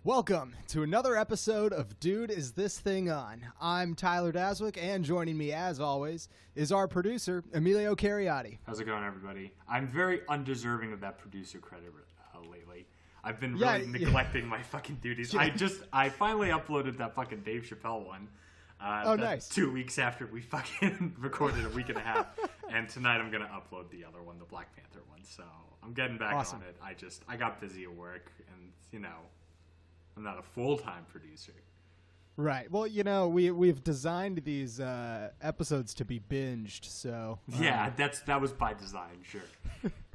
Welcome to another episode of Dude, Is This Thing On? I'm Tyler Daswick, and joining me, as always, is our producer, Emilio Cariati. How's it going, everybody? I'm very undeserving of that producer credit lately. I've been really neglecting my fucking duties. I finally uploaded that fucking Dave Chappelle one. Nice. 2 weeks after we fucking recorded a week and a half. And tonight I'm going to upload the other one, the Black Panther one. So I'm getting back on it. I got busy at work and, I'm not a full-time producer. Right. Well, we've designed these episodes to be binged, so... Yeah, that was by design, sure.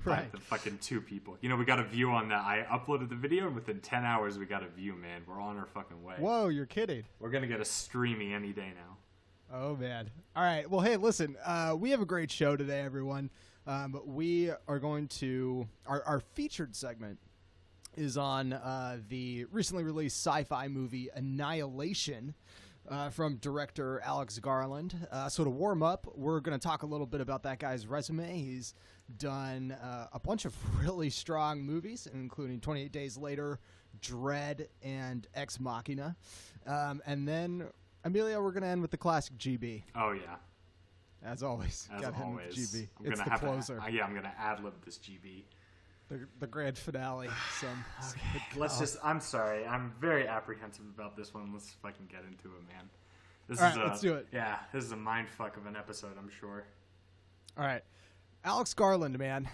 Right. The fucking two people. We got a view on that. I uploaded the video, and within 10 hours, we got a view, man. We're on our fucking way. Whoa, you're kidding. We're going to get a streamy any day now. Oh, man. All right. Well, hey, listen, we have a great show today, everyone. We are going to... Our featured segment is on the recently released sci-fi movie Annihilation from director Alex Garland. So to warm up, we're going to talk a little bit about that guy's resume. He's done a bunch of really strong movies, including 28 Days Later, Dread, and Ex Machina. And then, Emilio, we're going to end with the classic GB. Oh, yeah. As always. As always. GB. It's the closer. I'm going to ad-lib this GB. The grand finale. I'm sorry. I'm very apprehensive about this one. Let's fucking get into it, man. Let's do it. Yeah, this is a mind fuck of an episode, I'm sure. All right. Alex Garland, man.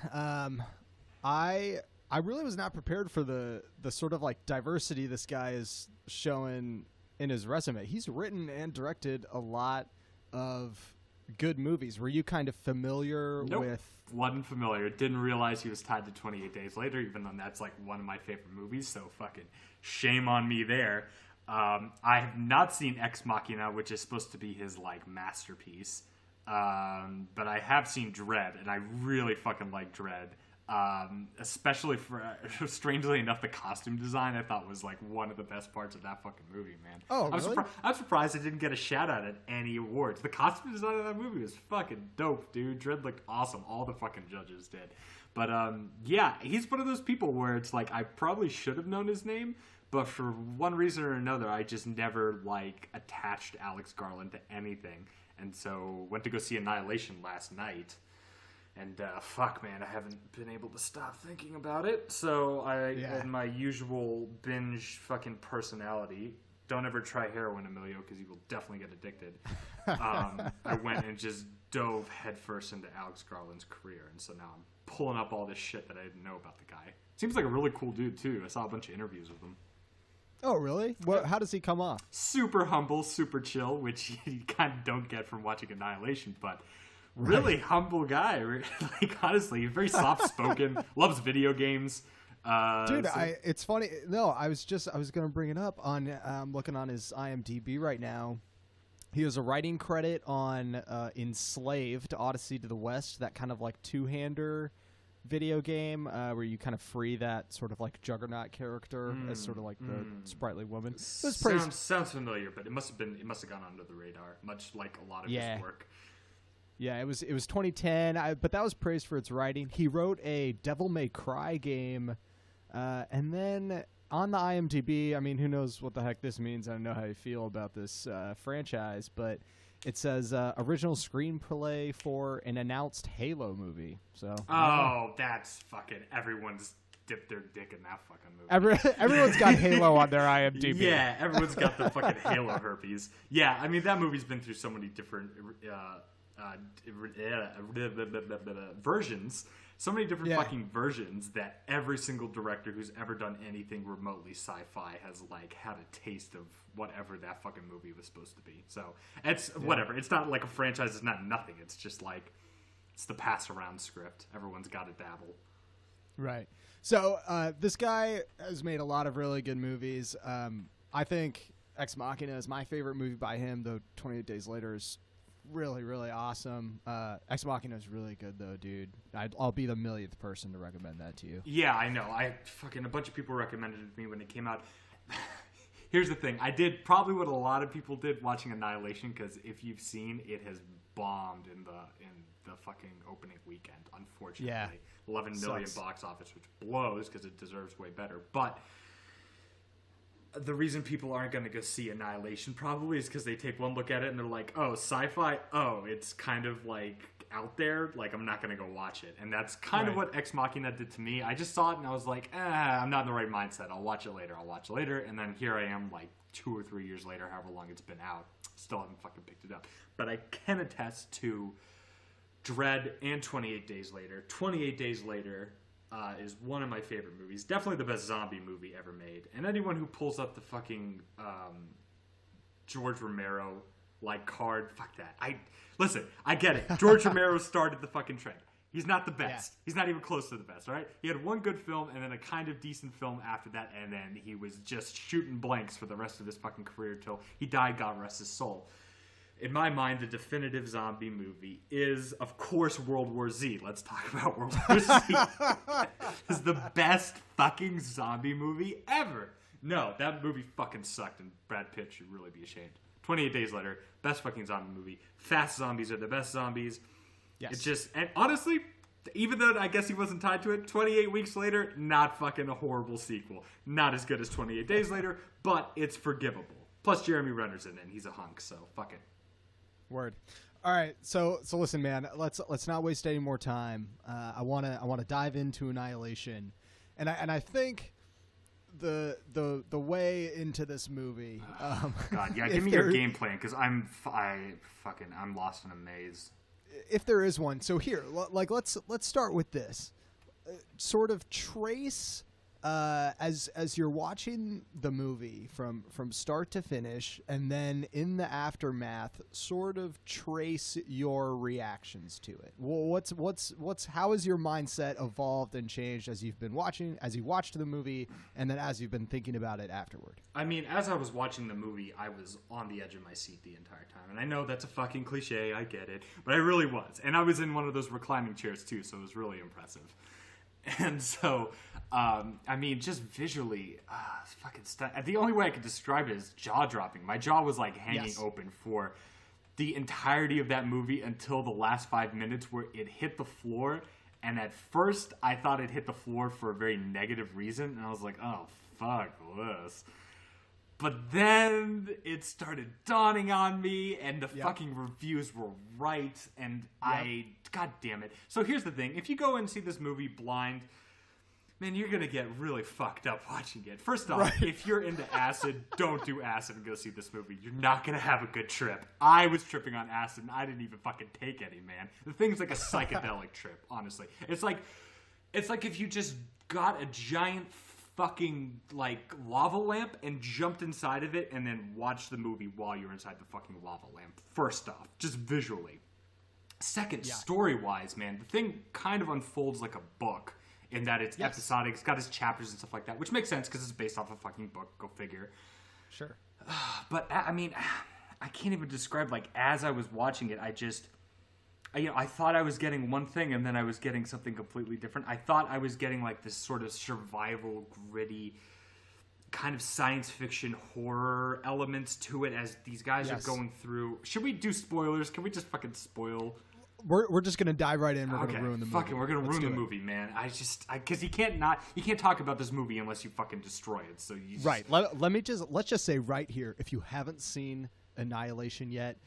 I really was not prepared for the sort of like diversity this guy is showing in his resume. He's written and directed a lot of good movies. Were you kind of familiar with... Wasn't familiar. Didn't realize he was tied to 28 Days Later, even though that's like one of my favorite movies. So fucking shame on me there. I have not seen Ex Machina, which is supposed to be his like masterpiece. But I have seen Dread, and I really fucking like Dread. Especially for, strangely enough, the costume design I thought was like one of the best parts of that fucking movie, man. Oh, really? I'm surprised it didn't get a shout out at any awards. The costume design of that movie was fucking dope, dude. Dread looked awesome. All the fucking judges did. But yeah, he's one of those people where it's like I probably should have known his name, but for one reason or another, I just never like attached Alex Garland to anything. And so went to go see Annihilation last night. And fuck, man, I haven't been able to stop thinking about it. So in my usual binge fucking personality, don't ever try heroin, Emilio, because you will definitely get addicted. I went and just dove headfirst into Alex Garland's career. And so now I'm pulling up all this shit that I didn't know about the guy. Seems like a really cool dude, too. I saw a bunch of interviews with him. Oh, really? How does he come off? Super humble, super chill, which you kind of don't get from watching Annihilation, but... Really humble guy. Like, honestly, he's very soft-spoken, loves video games. Dude, it's funny. No, I was going to bring it up on looking on his IMDb right now. He has a writing credit on Enslaved, Odyssey to the West, that kind of like two-hander video game where you kind of free that sort of like Juggernaut character as sort of like the sprightly woman. Sounds familiar, but it must have gone under the radar, much like a lot of his work. Yeah, it was 2010, but that was praised for its writing. He wrote a Devil May Cry game, and then on the IMDb, I mean, who knows what the heck this means? I don't know how you feel about this franchise, but it says original screenplay for an announced Halo movie. So that's fucking everyone's dipped their dick in that fucking movie. Everyone's got Halo on their IMDb. Yeah, everyone's got the fucking Halo herpes. Yeah, I mean, that movie's been through so many different... versions, so many different fucking versions that every single director who's ever done anything remotely sci-fi has like had a taste of whatever that fucking movie was supposed to be. So it's whatever. It's not like a franchise. It's not nothing. It's just like it's the pass around script. Everyone's got to dabble. Right. So this guy has made a lot of really good movies. I think Ex Machina is my favorite movie by him, though 28 Days Later is really, really awesome. Ex Machina is really good, though, dude. I'll be the millionth person to recommend that to you. Yeah, I know. A bunch of people recommended it to me when it came out. Here's the thing. I did probably what a lot of people did watching Annihilation, because if you've seen, it has bombed in the fucking opening weekend, unfortunately. Yeah. 11 million box office, which blows because it deserves way better. But the reason people aren't going to go see Annihilation probably is because they take one look at it and they're like, oh, sci-fi, oh, it's kind of like out there, like I'm not going to go watch it. And that's kind of what Ex Machina did to me. I just saw it and I was like, I'm not in the right mindset. I'll watch it later. And then here I am like 2 or 3 years later, however long it's been out. Still haven't fucking picked it up. But I can attest to Dread and 28 Days Later. 28 Days Later is one of my favorite movies. Definitely the best zombie movie ever made. And anyone who pulls up the fucking George Romero like card, fuck that. Listen, I get it. George Romero started the fucking trend. He's not the best. He's not even close to the best, all right? He had one good film and then a kind of decent film after that, and then he was just shooting blanks for the rest of his fucking career till he died, God rest his soul. In my mind, the definitive zombie movie is, of course, World War Z. Let's talk about World War Z. It's the best fucking zombie movie ever. No, that movie fucking sucked, and Brad Pitt should really be ashamed. 28 Days Later, best fucking zombie movie. Fast zombies are the best zombies. Yes. It's just, and honestly, even though I guess he wasn't tied to it, 28 Weeks Later, not fucking a horrible sequel. Not as good as 28 Days Later, but it's forgivable. Plus, Jeremy Renner's in it, and he's a hunk, so fuck it. Word. All right, so listen, man. Let's not waste any more time. I wanna dive into Annihilation, and I think the way into this movie. God, yeah, give me your game plan because I'm lost in a maze. If there is one, so here, let's start with this. Sort of trace as you're watching the movie from start to finish, and then in the aftermath, sort of trace your reactions to it. Well, how has your mindset evolved and changed as you watched the movie, and then as you've been thinking about it afterward? I mean, as I was watching the movie, I was on the edge of my seat the entire time. And I know that's a fucking cliche, I get it. But I really was. And I was in one of those reclining chairs too, so it was really impressive. And so, I mean, just visually, the only way I could describe it is jaw-dropping. My jaw was like hanging open for the entirety of that movie until the last 5 minutes where it hit the floor. And at first, I thought it hit the floor for a very negative reason. And I was like, oh, fuck this. But then it started dawning on me, and the fucking reviews were right, and God damn it. So here's the thing. If you go and see this movie blind, man, you're going to get really fucked up watching it. First off, if you're into acid, don't do acid and go see this movie. You're not going to have a good trip. I was tripping on acid, and I didn't even fucking take any, man. The thing's like a psychedelic trip, honestly. It's like if you just got a giant fucking like lava lamp and jumped inside of it and then watched the movie while you're inside the fucking lava lamp. First off, just visually. Second, story-wise, man, the thing kind of unfolds like a book in that it's episodic. It's got its chapters and stuff like that, which makes sense because it's based off a fucking book. Go figure. Sure. But I mean, I can't even describe, like, as I was watching it, I thought I was getting one thing, and then I was getting something completely different. I thought I was getting, like, this sort of survival, gritty, kind of science fiction horror elements to it as these guys are going through. Should we do spoilers? Can we just fucking spoil? We're just gonna dive right in. We're gonna ruin the movie. Fucking, we're gonna ruin the movie, man. Because you can't talk about this movie unless you fucking destroy it. So you let's just say right here, if you haven't seen Annihilation yet,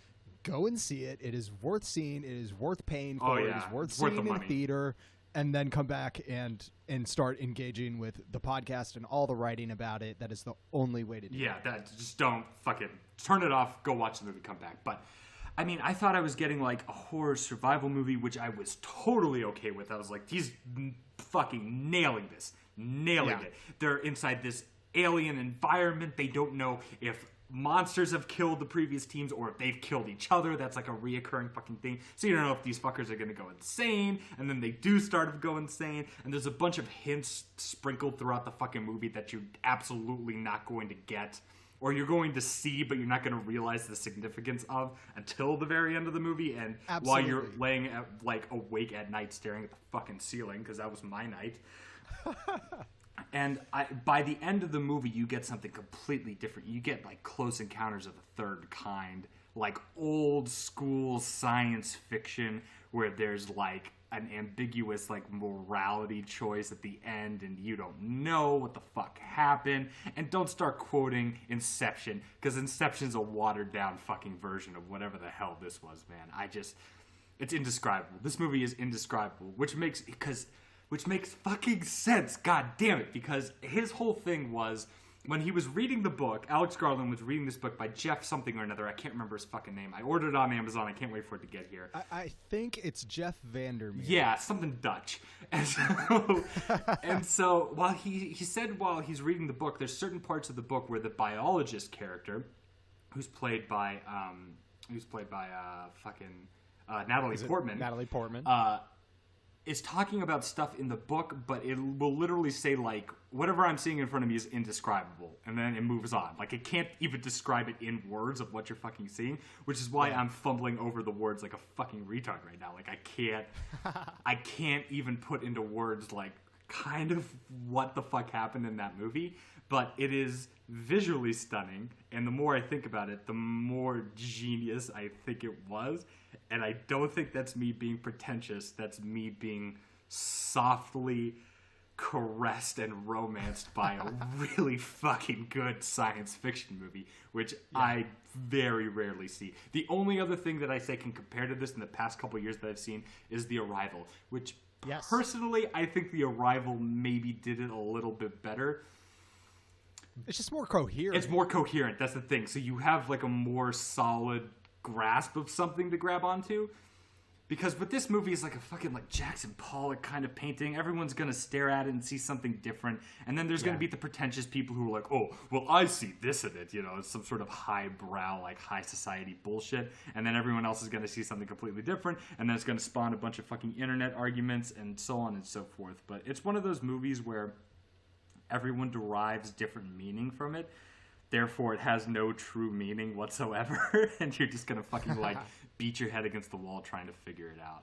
go and see it. It is worth seeing. It is worth paying for. It is worth seeing in the theater, and then come back and start engaging with the podcast and all the writing about it. That is the only way to do it. Yeah, just don't fucking turn it off. Go watch the movie. Come back. But I mean, I thought I was getting like a horror survival movie, which I was totally okay with. I was like, he's fucking nailing this. Nailing it. They're inside this alien environment. They don't know if monsters have killed the previous teams or if they've killed each other. That's like a reoccurring fucking thing. So you don't know if these fuckers are going to go insane, and then they do start to go insane, and there's a bunch of hints sprinkled throughout the fucking movie that you're absolutely not going to get, or you're going to see but you're not going to realize the significance of until the very end of the movie. And while you're laying like awake at night staring at the fucking ceiling, because that was my night. And by the end of the movie, you get something completely different. You get, like, Close Encounters of the Third Kind, like old school science fiction where there's, like, an ambiguous like morality choice at the end, and you don't know what the fuck happened. And don't start quoting Inception, because Inception's a watered down fucking version of whatever the hell this was, man. It's indescribable. This movie is indescribable, which makes fucking sense. God damn it, because his whole thing was, when he was reading the book, Alex Garland was reading this book by Jeff something or another. I can't remember his fucking name. I ordered it on Amazon. I can't wait for it to get here. I think it's Jeff Vandermeer. Yeah, something Dutch. And so while he said while he's reading the book, there's certain parts of the book where the biologist character, who's played by Natalie Portman. Natalie Portman. Is talking about stuff in the book, but it will literally say, like, whatever I'm seeing in front of me is indescribable, and then it moves on. Like, it can't even describe it in words of what you're fucking seeing, which is why I'm fumbling over the words like a fucking retard right now. Like, I can't even put into words, like, kind of what the fuck happened in that movie, but it is visually stunning, and the more I think about it, the more genius I think it was. And I don't think that's me being pretentious. That's me being softly caressed and romanced by a really fucking good science fiction movie, which I very rarely see. The only other thing that I say can compare to this in the past couple years that I've seen is The Arrival, which personally I think The Arrival maybe did it a little bit better. It's just more coherent. It's more coherent. That's the thing. So you have like a more solid grasp of something to grab onto, because with this movie is like a fucking like Jackson Pollock kind of painting. Everyone's gonna stare at it and see something different, and then there's gonna be the pretentious people who are like, oh well, I see this in it, you know, it's some sort of highbrow like high society bullshit, and then everyone else is gonna see something completely different, and then it's gonna spawn a bunch of fucking internet arguments and so on and so forth. But it's one of those movies where everyone derives different meaning from it. Therefore, it has no true meaning whatsoever, and you're just going to fucking, like, beat your head against the wall trying to figure it out.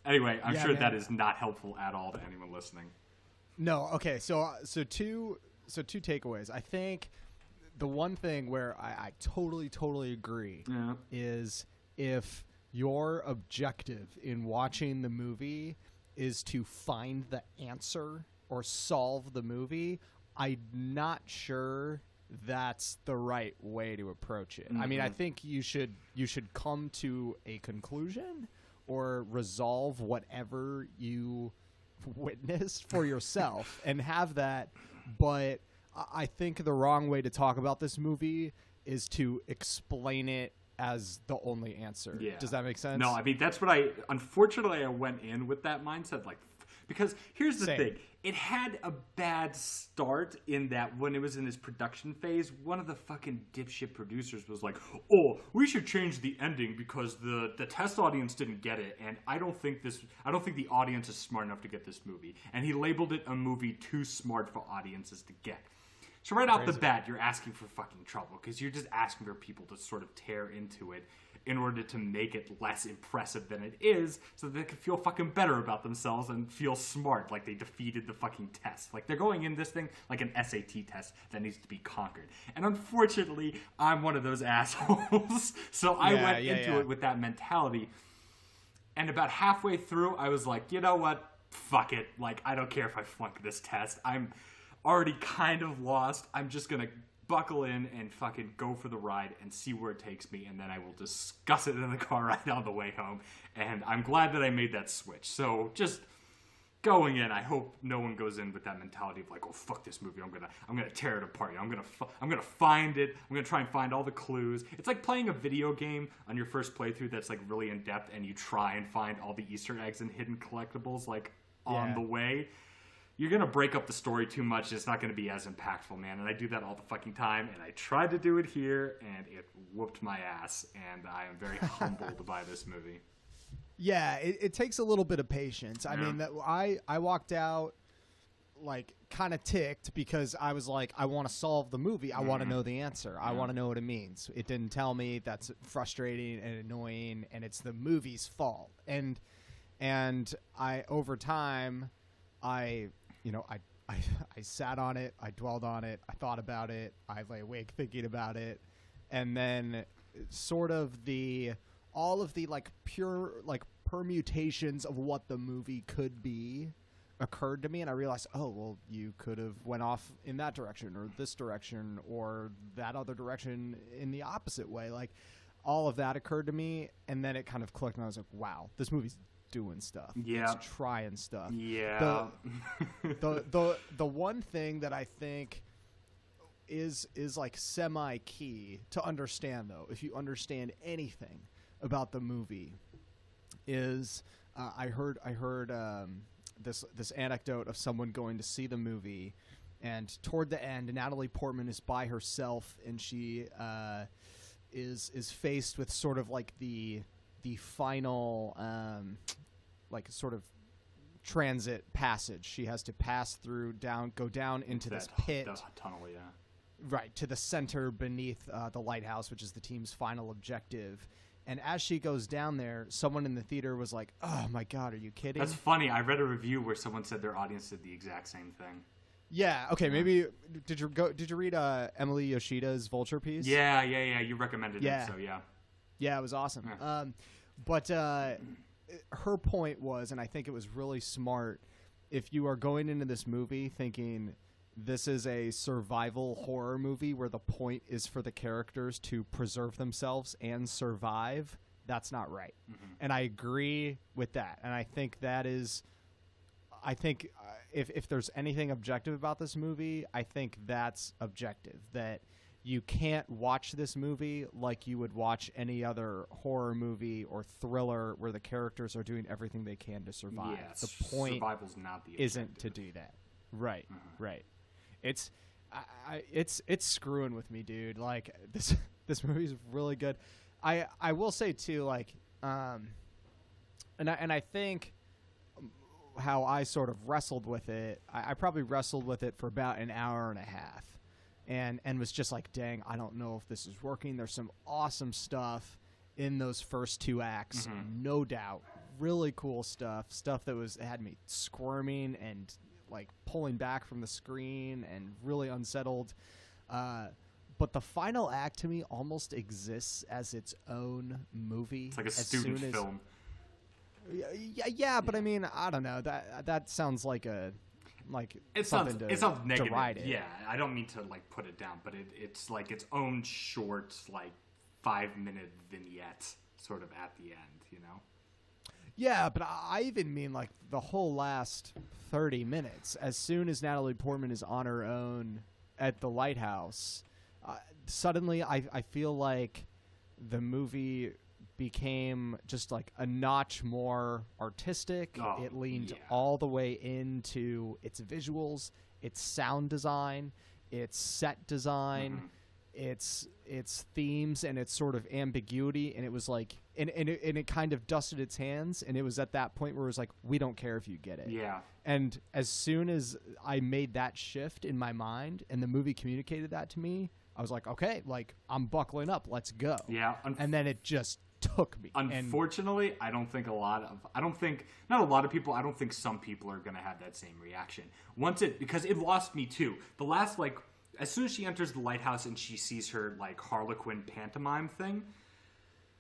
Anyway, I'm sure that is not helpful at all to anyone listening. No, okay, so two takeaways. I think the one thing where I totally agree is if your objective in watching the movie is to find the answer or solve the movie, I'm not sure that's the right way to approach it. I mean, I think you should come to a conclusion or resolve whatever you witnessed for yourself and have that. But I think the wrong way to talk about this movie is to explain it as the only answer. Yeah. Does that make sense? No, I mean, that's what unfortunately I went in with that mindset, like, because here's the thing. It had a bad start in that when it was in its production phase, one of the fucking dipshit producers was like, oh, we should change the ending because the test audience didn't get it, and I don't think the audience is smart enough to get this movie. And he labeled it a movie too smart for audiences to get. So right off the bat, you're asking for fucking trouble, because you're just asking for people to sort of tear into it in order to make it less impressive than it is, so that they can feel fucking better about themselves and feel smart, like they defeated the fucking test. Like, they're going in this thing like an SAT test that needs to be conquered. And unfortunately, I'm one of those assholes. So I went into it with that mentality. And about halfway through, I was like, you know what? Fuck it. Like, I don't care if I flunk this test. I'm already kind of lost. I'm just gonna buckle in and fucking go for the ride and see where it takes me, and then I will discuss it in the car ride on the way home. And I'm glad that I made that switch. So just going in, I hope no one goes in with that mentality of like, oh fuck this movie, I'm gonna tear it apart. I'm gonna find it. I'm gonna try and find all the clues. It's like playing a video game on your first playthrough that's like really in depth, and you try and find all the Easter eggs and hidden collectibles like on the way. You're going to break up the story too much. It's not going to be as impactful, man. And I do that all the fucking time. And I tried to do it here, and it whooped my ass. And I am very humbled by this movie. Yeah, it takes a little bit of patience. I mean, I walked out, like, kind of ticked because I was like, I want to solve the movie. I want to know the answer. I want to know what it means. It didn't tell me. That's frustrating and annoying, and it's the movie's fault. And I, over time, I sat on it, I dwelled on it, I thought about it, I lay awake thinking about it, and then sort of all of the like pure like permutations of what the movie could be occurred to me, and I realized, oh, well, you could have went off in that direction or this direction or that other direction in the opposite way. Like, all of that occurred to me, and then it kind of clicked, and I was like, wow, this movie's doing stuff. Yeah. It's trying stuff. Yeah. The one thing that I think is like semi-key to understand, though, if you understand anything about the movie, is I heard this anecdote of someone going to see the movie, and toward the end, Natalie Portman is by herself, and she is faced with sort of like the final like sort of transit passage. She has to pass through go down into this pit, tunnel, yeah. Right, to the center beneath the lighthouse, which is the team's final objective. And as she goes down there, someone in the theater was like, "Oh my God, are you kidding?" That's funny. I read a review where someone said their audience did the exact same thing. Yeah. Okay. Maybe did you read Emily Yoshida's Vulture piece? Yeah. You recommended it, so yeah. Yeah, it was awesome. Yeah. But her point was, and I think it was really smart, if you are going into this movie thinking this is a survival horror movie where the point is for the characters to preserve themselves and survive, that's not right. Mm-hmm. And I agree with that. And I think that is, if there's anything objective about this movie, I think that's objective. That you can't watch this movie like you would watch any other horror movie or thriller where the characters are doing everything they can to survive. Yeah, the point survival's not the isn't to do that. Right, right. It's screwing with me, dude. Like, this movie's really good. I will say too, like, and I think how I sort of wrestled with it, I probably wrestled with it for about an hour and a half, and was just like, dang, I don't know if this is working. There's some awesome stuff in those first two acts, no doubt. Really cool stuff that had me squirming and like pulling back from the screen and really unsettled. But the final act to me almost exists as its own movie. It's like a student film. Yeah, but I mean, I don't know. That sounds like it sounds negative. Deride it. Yeah, I don't mean to like put it down, but it's like its own short, like 5-minute vignette, sort of at the end, you know. Yeah, but I even mean like the whole last 30 minutes. As soon as Natalie Portman is on her own at the lighthouse, suddenly I feel like the movie became just like a notch more artistic. It leaned all the way into its visuals, its sound design, its set design, its themes, and its sort of ambiguity. And it was like, and it kind of dusted its hands. And it was at that point where it was like, we don't care if you get it. Yeah. And as soon as I made that shift in my mind and the movie communicated that to me, I was like, okay, like I'm buckling up. Let's go. Yeah. And then it just took me. Unfortunately, I don't think some people are going to have that same reaction. Because it lost me too. The last, like, as soon as she enters the lighthouse and she sees her, like, Harlequin pantomime thing.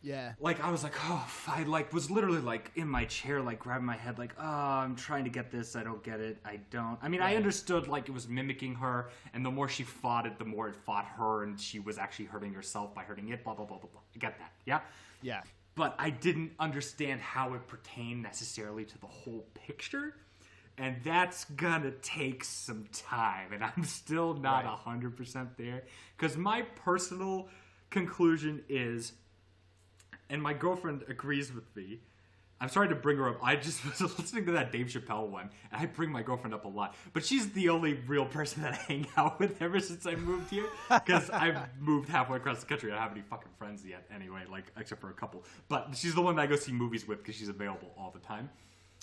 Yeah. Like, I was like, oh, I, like, was literally, like, in my chair, like, grabbing my head, like, oh, I'm trying to get this. I don't get it. I don't. I mean, I understood, like, it was mimicking her, and the more she fought it, the more it fought her, and she was actually hurting herself by hurting it, blah, blah, blah, blah, blah. I get that. Yeah? Yeah. But I didn't understand how it pertained necessarily to the whole picture. And that's gonna take some time. And I'm still not 100% there. Because my personal conclusion is, and my girlfriend agrees with me, I'm sorry to bring her up. I just was listening to that Dave Chappelle one, and I bring my girlfriend up a lot. But she's the only real person that I hang out with ever since I moved here. Because I've moved halfway across the country. I don't have any fucking friends yet anyway, like, except for a couple. But she's the one that I go see movies with because she's available all the time.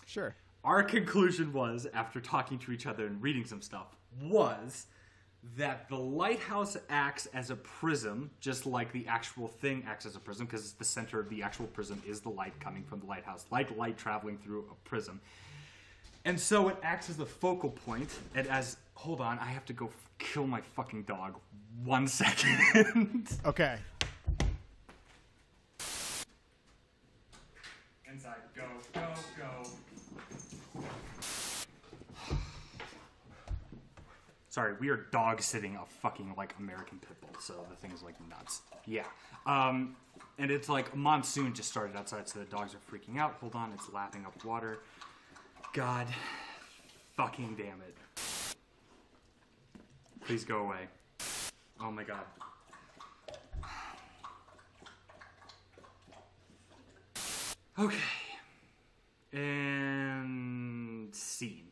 Sure. Our conclusion was, after talking to each other and reading some stuff, was that the lighthouse acts as a prism, just like the actual thing acts as a prism, because the center of the actual prism is the light coming from the lighthouse, like light traveling through a prism. And so it acts as the focal point, and as... Hold on, I have to go kill my fucking dog. 1 second. Okay. Inside. Sorry, we are dog sitting a fucking like American pit bull, so the thing's like nuts. Yeah. And it's like a monsoon just started outside, so the dogs are freaking out. Hold on, it's lapping up water. God fucking damn it. Please go away. Oh my god. Okay. And scene.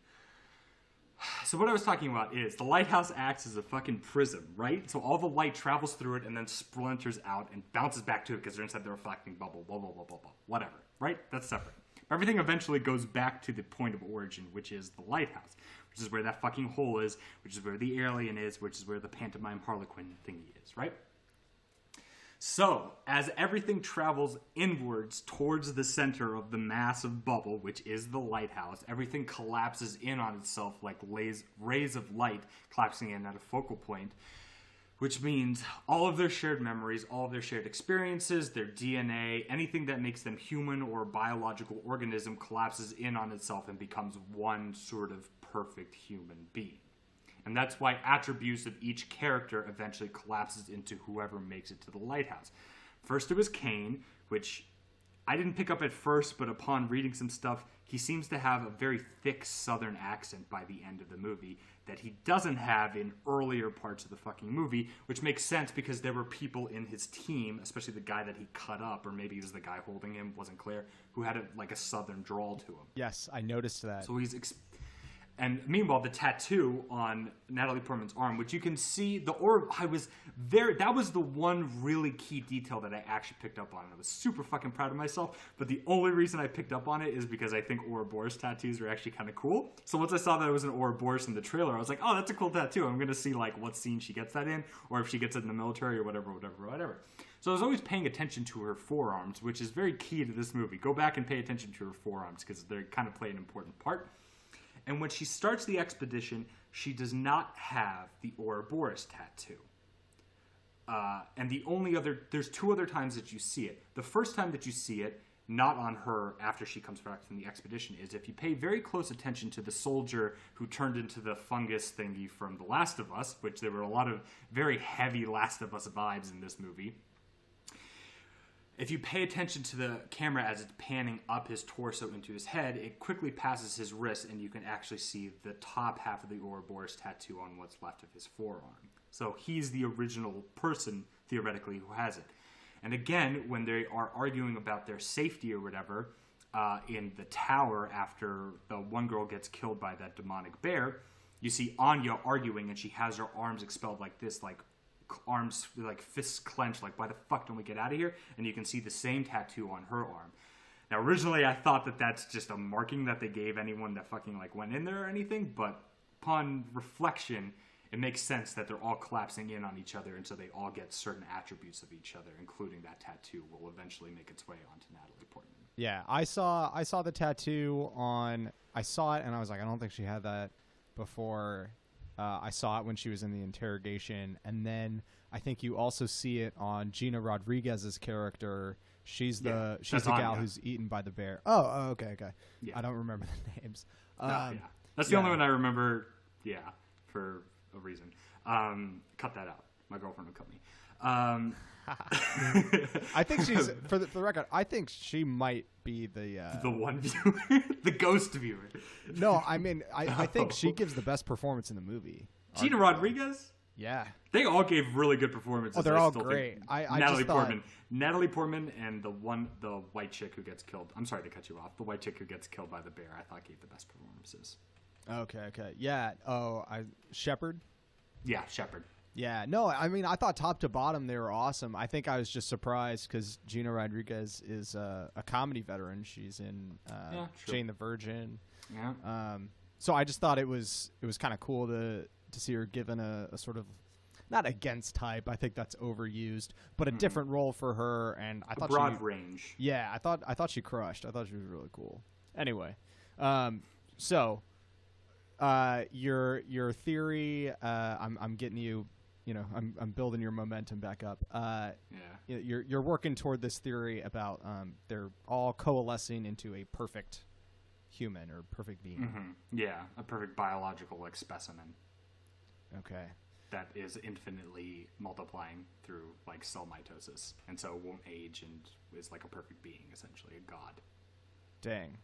So what I was talking about is the lighthouse acts as a fucking prism, right? So all the light travels through it and then splinters out and bounces back to it because they're inside the reflecting bubble, blah, blah, blah, blah, blah, whatever, right? That's separate. Everything eventually goes back to the point of origin, which is the lighthouse, which is where that fucking hole is, which is where the alien is, which is where the pantomime harlequin thingy is, right? So, as everything travels inwards towards the center of the massive bubble, which is the lighthouse, everything collapses in on itself like rays of light collapsing in at a focal point, which means all of their shared memories, all of their shared experiences, their DNA, anything that makes them human or biological organism collapses in on itself and becomes one sort of perfect human being. And that's why attributes of each character eventually collapses into whoever makes it to the lighthouse. First it was Kane, which I didn't pick up at first, but upon reading some stuff, he seems to have a very thick southern accent by the end of the movie that he doesn't have in earlier parts of the fucking movie, which makes sense because there were people in his team, especially the guy that he cut up, or maybe it was the guy holding him, wasn't clear, who had a southern drawl to him. Yes, I noticed that. So he's... And meanwhile, the tattoo on Natalie Portman's arm, which you can see, that was the one really key detail that I actually picked up on. I was super fucking proud of myself, but the only reason I picked up on it is because I think Ouroboros tattoos are actually kind of cool. So once I saw that it was an Ouroboros in the trailer, I was like, oh, that's a cool tattoo. I'm going to see like what scene she gets that in, or if she gets it in the military or whatever. So I was always paying attention to her forearms, which is very key to this movie. Go back and pay attention to her forearms because they kind of play an important part. And when she starts the expedition, she does not have the Ouroboros tattoo. And there's two other times that you see it. The first time that you see it, not on her after she comes back from the expedition, is if you pay very close attention to the soldier who turned into the fungus thingy from The Last of Us, which there were a lot of very heavy Last of Us vibes in this movie. If you pay attention to the camera as it's panning up his torso into his head, it quickly passes his wrist, and you can actually see the top half of the Ouroboros tattoo on what's left of his forearm. So he's the original person, theoretically, who has it. And again, when they are arguing about their safety or whatever, in the tower after the one girl gets killed by that demonic bear, you see Anya arguing, and she has her arms expelled like this, like arms, like fists clenched, like why the fuck don't we get out of here? And you can see the same tattoo on her arm. Now originally I thought that that's just a marking that they gave anyone that fucking like went in there or anything, but upon reflection it makes sense that they're all collapsing in on each other, and so they all get certain attributes of each other, including that tattoo will eventually make its way onto Natalie Portman. Yeah, I saw the tattoo on, I saw it and I was like, I don't think she had that before. I saw it when she was in the interrogation, and then I think you also see it on Gina Rodriguez's character. She's the gal who's eaten by the bear. Oh, okay. Yeah. I don't remember the names. That's the only one I remember. Yeah, for a reason. Cut that out. My girlfriend would cut me. I think she's for the record. I think she might be the one viewer, the ghost viewer. No, I mean, I think she gives the best performance in the movie. Gina Rodriguez. Yeah, they all gave really good performances. Oh, they're all great. Natalie Portman, and the white chick who gets killed. I'm sorry to cut you off. The white chick who gets killed by the bear, I thought gave the best performances. Okay, yeah. Oh, Shepard. Yeah, Shepard. Yeah, no, I mean, I thought top to bottom they were awesome. I think I was just surprised because Gina Rodriguez is a comedy veteran. She's in Jane the Virgin. Yeah. So I just thought it was kind of cool to see her given a sort of, not against type, I think that's overused, but a different role for her. And I thought broad range. Yeah, I thought she crushed. I thought she was really cool. Anyway, so your theory, I'm getting you I'm building your momentum back up. Yeah. You're working toward this theory about they're all coalescing into a perfect human or perfect being. Mm-hmm. Yeah, a perfect biological like specimen. Okay. That is infinitely multiplying through like cell mitosis, and so won't age and is like a perfect being, essentially a god. Dang.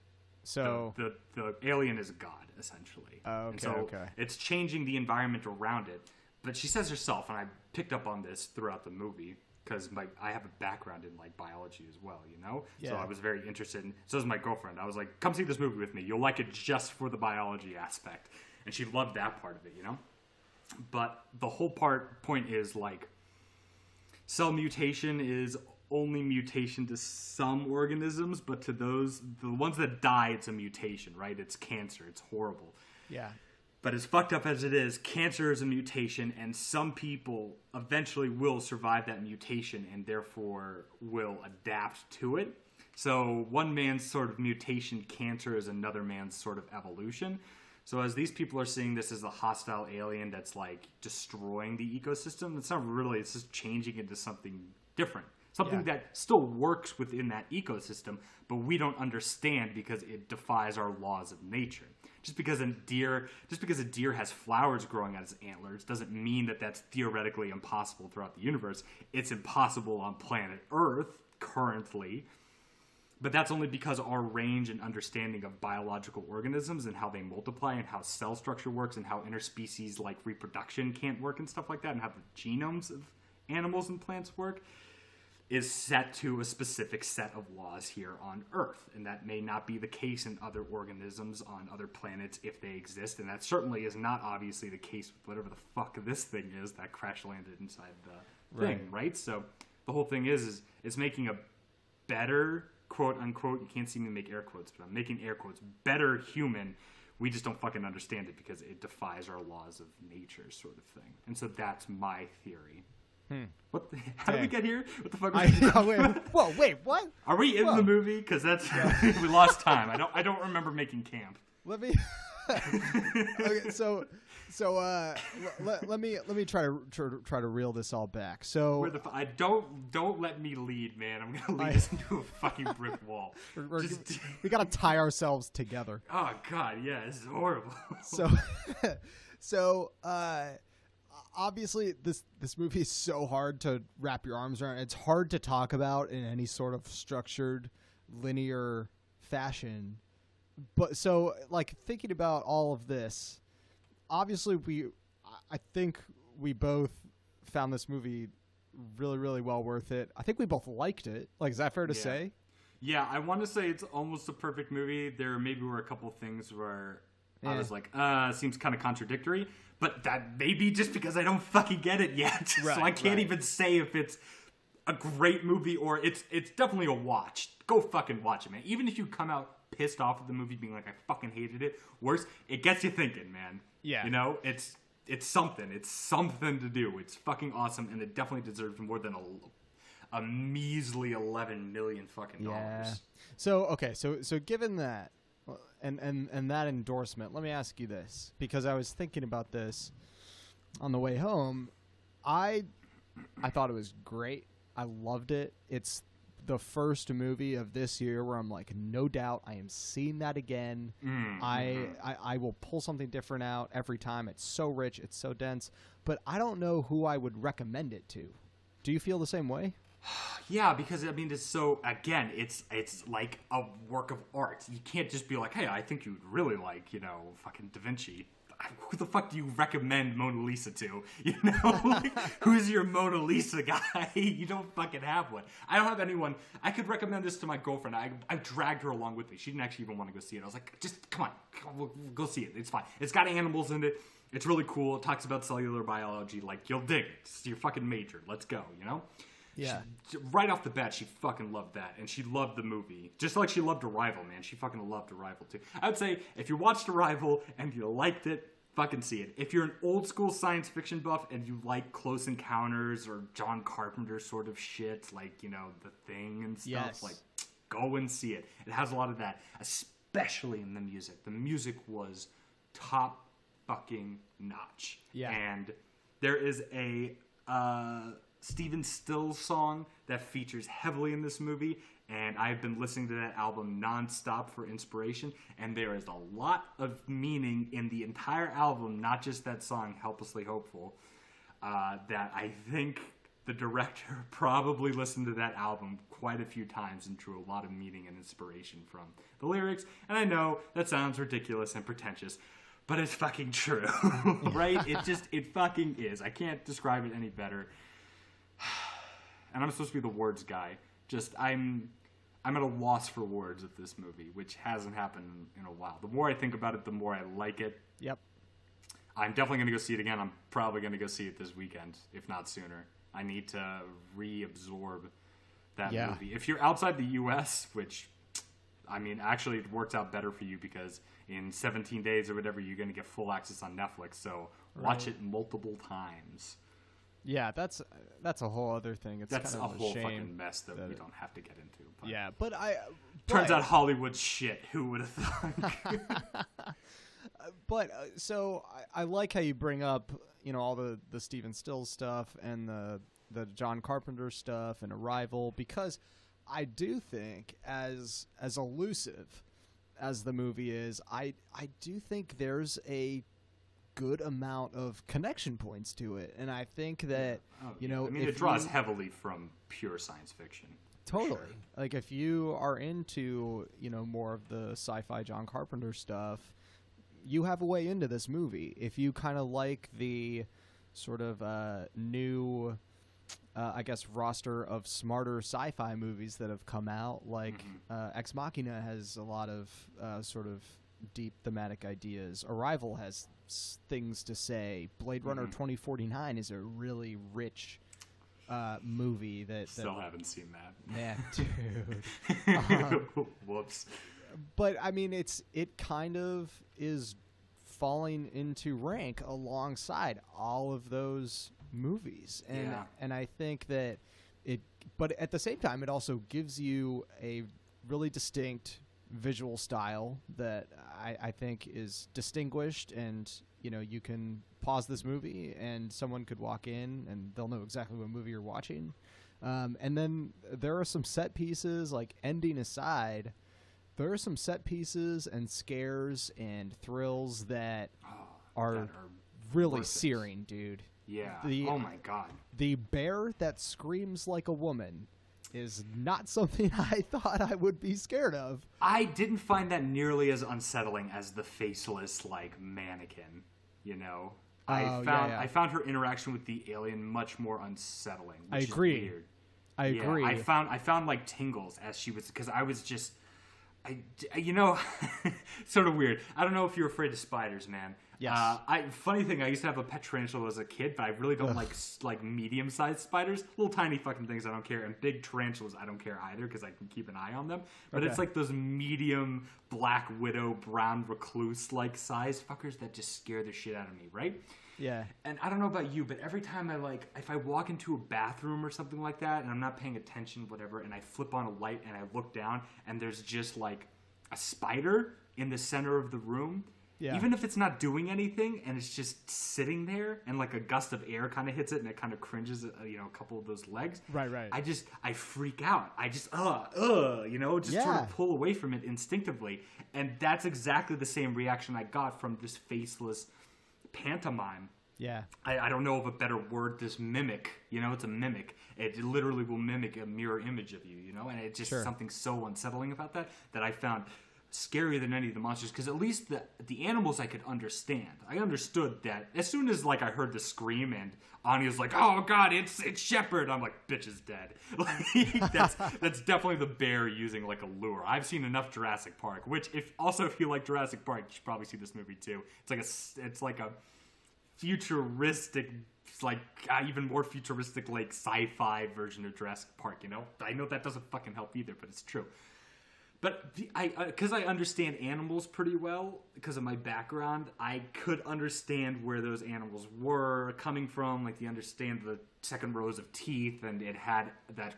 So the alien is a god, essentially. Oh, okay. And so okay. it's changing the environment around it. But she says herself, and I picked up on this throughout the movie because I have a background in like biology as well, Yeah. So I was very interested in. So is my girlfriend. I was like, "Come see this movie with me. You'll like it just for the biology aspect," and she loved that part of it, But the whole point is like cell mutation is only mutation to some organisms, but to the ones that die, it's a mutation, right? It's cancer. It's horrible. Yeah. But as fucked up as it is, cancer is a mutation, and some people eventually will survive that mutation and therefore will adapt to it. So one man's sort of mutation cancer is another man's sort of evolution. So as these people are seeing this as a hostile alien that's like destroying the ecosystem, it's not really, it's just changing into something different. Something that still works within that ecosystem, but we don't understand because it defies our laws of nature. Just because a deer has flowers growing out its antlers doesn't mean that that's theoretically impossible throughout the universe. It's impossible on planet Earth currently. But that's only because our range and understanding of biological organisms and how they multiply and how cell structure works and how interspecies like reproduction can't work and stuff like that and how the genomes of animals and plants work is set to a specific set of laws here on Earth. And that may not be the case in other organisms on other planets if they exist. And that certainly is not obviously the case with whatever the fuck this thing is that crash landed inside the thing, right? So the whole thing is it's making a better, quote unquote, you can't see me make air quotes, but I'm making air quotes, better human. We just don't fucking understand it because it defies our laws of nature sort of thing. And so that's my theory. What? How did we get here? What the fuck? Wait, what? Are we in the movie? Because that's we lost time. I don't remember making camp. Let me. Okay, so let me try to reel this all back. So I don't let me lead, man. I'm gonna lead us into a fucking brick wall. We gotta tie ourselves together. Oh God, yeah, this is horrible. So obviously this movie is so hard to wrap your arms around. It's hard to talk about in any sort of structured, linear fashion. But so, like, thinking about all of this, obviously I think we both found this movie really, really well worth it. I think we both liked it. Like, is that fair to say? Yeah, I want to say it's almost a perfect movie. There maybe were a couple things where I was like, seems kind of contradictory. But that may be just because I don't fucking get it yet. Right, so I can't even say if it's a great movie or it's definitely a watch. Go fucking watch it, man. Even if you come out pissed off with the movie being like, I fucking hated it. Worse, it gets you thinking, man. Yeah. It's something. It's something to do. It's fucking awesome, and it definitely deserves more than a measly $11 million fucking dollars. Yeah. So okay, so given that and that endorsement, let me ask you this, because I was thinking about this on the way home. I thought it was great. I loved it. It's the first movie of this year where I'm like, no doubt I am seeing that again. I will pull something different out every time. It's so rich, it's so dense, but I don't know who I would recommend it to. Do you feel the same way? Yeah, because I mean, it's so, again, it's like a work of art. You can't just be like, hey, I think you'd really like, fucking Da Vinci. Who the fuck do you recommend Mona Lisa to? Like, who's your Mona Lisa guy? You don't fucking have one. I don't have anyone. I could recommend this to my girlfriend. I dragged her along with me. She didn't actually even want to go see it. I was like, just come on, we'll go see it. It's fine. It's got animals in it. It's really cool. It talks about cellular biology. Like, you'll dig it. It's your fucking major. Let's go, Yeah. Right off the bat, she fucking loved that, and she loved the movie. Just like she loved Arrival, man. She fucking loved Arrival, too. I would say, if you watched Arrival and you liked it, fucking see it. If you're an old school science fiction buff and you like Close Encounters or John Carpenter sort of shit, like, The Thing and stuff, like, go and see it. It has a lot of that, especially in the music. The music was top fucking notch. Yeah. And There is a Stephen Stills song that features heavily in this movie, and I've been listening to that album nonstop for inspiration, and there is a lot of meaning in the entire album, not just that song, Helplessly Hopeful, that I think the director probably listened to that album quite a few times and drew a lot of meaning and inspiration from the lyrics. And I know that sounds ridiculous and pretentious, but it's fucking true, right? It fucking is. I can't describe it any better. And I'm supposed to be the words guy. I'm at a loss for words with this movie, which hasn't happened in a while. The more I think about it, the more I like it. Yep. I'm definitely going to go see it again. I'm probably going to go see it this weekend, if not sooner. I need to reabsorb that movie. If you're outside the U.S., which, I mean, actually it works out better for you because in 17 days or whatever, you're going to get full access on Netflix. So watch it multiple times. Yeah, that's a whole other thing. That's kind of a whole shame fucking mess that we don't have to get into. But yeah, turns out Hollywood's shit. Who would have thought? But so I like how you bring up, you know, all the Stephen Stills stuff and the John Carpenter stuff and Arrival, because I do think as elusive as the movie is, I do think there's a good amount of connection points to it, and I think that you know, I mean, it draws heavily from pure science fiction. Totally. Sure. Like if you are into, you know, more of the sci-fi John Carpenter stuff, you have a way into this movie. If you kind of like the sort of new, I guess, roster of smarter sci-fi movies that have come out, like Ex Machina has a lot of sort of deep thematic ideas. Arrival has things to say. Blade Runner 2049 is a really rich movie that still haven't seen that. Yeah, dude. Whoops. But I mean, it kind of is falling into rank alongside all of those movies, and I think that it. But at the same time, it also gives you a really distinct visual style that I think is distinguished, and you know, you can pause this movie and someone could walk in and they'll know exactly what movie you're watching. And then there are some set pieces, like ending aside, there are some set pieces and scares and thrills that are really searing, dude. Yeah. Oh my God. The bear that screams like a woman is not something I thought I would be scared of. I didn't find that nearly as unsettling as the faceless, like, mannequin, you know? I found her interaction with the alien much more unsettling, which is weird. I agree. I found like tingles as she was, because I was just, you know, sort of weird. I don't know if you're afraid of spiders, man. Yes. Funny thing, I used to have a pet tarantula as a kid, but I really don't like medium-sized spiders. Little tiny fucking things I don't care, and big tarantulas I don't care either because I can keep an eye on them. But it's like those medium black widow, brown recluse like size fuckers that just scare the shit out of me, right? Yeah. And I don't know about you, but every time if I walk into a bathroom or something like that, and I'm not paying attention, whatever, and I flip on a light and I look down, and there's just like a spider in the center of the room. Yeah. Even if it's not doing anything and it's just sitting there and like a gust of air kind of hits it and it kind of cringes, you know, a couple of those legs. Right. I freak out. I just, you know, just sort of pull away from it instinctively. And that's exactly the same reaction I got from this faceless pantomime. Yeah. I don't know of a better word, this mimic. You know, it's a mimic. It literally will mimic a mirror image of you, you know? And it's just something so unsettling about that I found scarier than any of the monsters, because at least the animals I could understand. I understood that as soon as like I heard the scream and Anya was like, "Oh God, it's Shepard," I'm like, "Bitch is dead." Like, that's definitely the bear using like a lure. I've seen enough Jurassic Park, which if you like Jurassic Park, you should probably see this movie too. It's like a futuristic, like even more futuristic, like sci-fi version of Jurassic Park. You know, I know that doesn't fucking help either, but it's true. But because I understand animals pretty well, because of my background, I could understand where those animals were coming from. Like, you understand the second rows of teeth, and it had that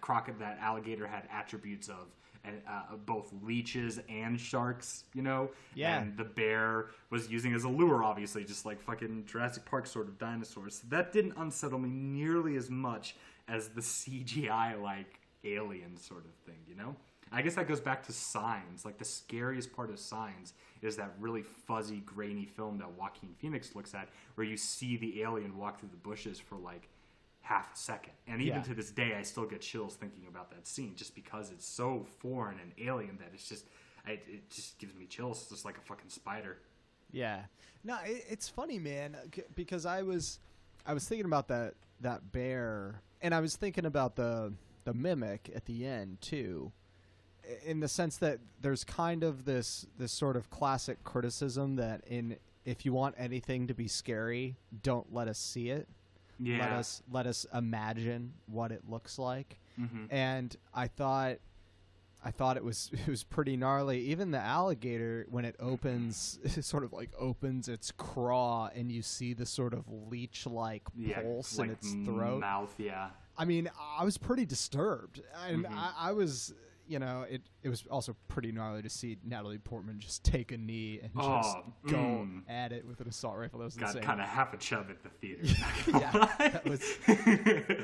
alligator had attributes of and both leeches and sharks, you know? Yeah. And the bear was using as a lure, obviously, just like fucking Jurassic Park sort of dinosaurs. So that didn't unsettle me nearly as much as the CGI, like, alien sort of thing, you know? I guess that goes back to Signs. Like, the scariest part of Signs is that really fuzzy, grainy film that Joaquin Phoenix looks at, where you see the alien walk through the bushes for, like, half a second. And even to this day, I still get chills thinking about that scene, just because it's so foreign and alien that it's just, it just gives me chills, just like a fucking spider. Yeah. No, it's funny, man, because I was thinking about that bear, and I was thinking about the mimic at the end, too. In the sense that there's kind of this sort of classic criticism that if you want anything to be scary, don't let us see it. Yeah. Let us imagine what it looks like. Mm-hmm. And I thought it was pretty gnarly. Even the alligator, when it opens, it sort of like opens its craw, and you see the sort of leech-like pulse like in its throat. Mouth, yeah. I mean, I was pretty disturbed, and I was. You know, it was also pretty gnarly to see Natalie Portman just take a knee and just go at it with an assault rifle. That was insane. Got kind of half a chub at the theater. Yeah,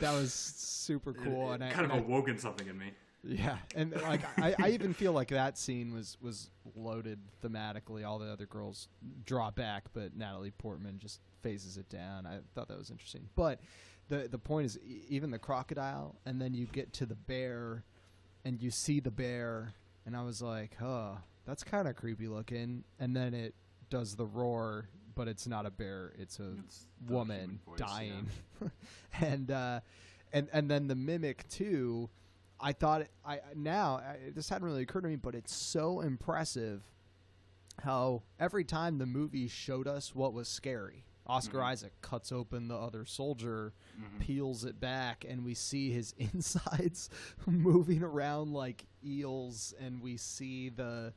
that was super cool. It kind of awoken something in me. Yeah, and like I even feel like that scene was loaded thematically. All the other girls draw back, but Natalie Portman just phases it down. I thought that was interesting. But the point is, even the crocodile, and then you get to the bear. And you see the bear, and I was like, "Oh, that's kind of creepy looking." And then it does the roar, but it's not a bear; it's a woman voice, dying. Yeah. and then the mimic too. I thought this hadn't really occurred to me, but it's so impressive how every time the movie showed us what was scary. Oscar Isaac cuts open the other soldier, peels it back, and we see his insides moving around like eels, and we see the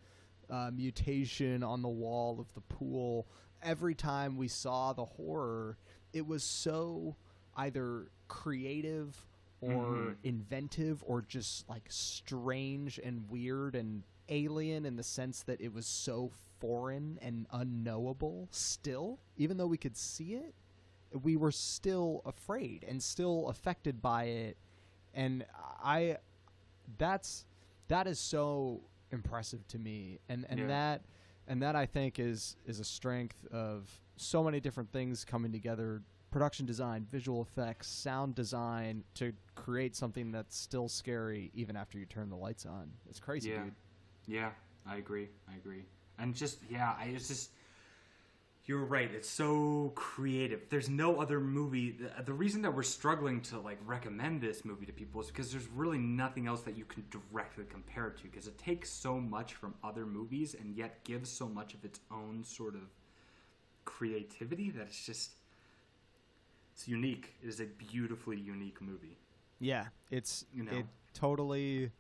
mutation on the wall of the pool. Every time we saw the horror, it was so either creative or inventive or just like strange and weird and alien in the sense that it was so foreign and unknowable still. Even though we could see it, we were still afraid and still affected by it. And that is so impressive to me. And that I think is a strength of so many different things coming together: production design, visual effects, sound design, to create something that's still scary even after you turn the lights on. It's crazy, dude. Yeah, I agree. And you're right. It's so creative. There's no other movie. The reason that we're struggling to like recommend this movie to people is because there's really nothing else that you can directly compare it to, because it takes so much from other movies and yet gives so much of its own sort of creativity that it's unique. It is a beautifully unique movie. Yeah, it totally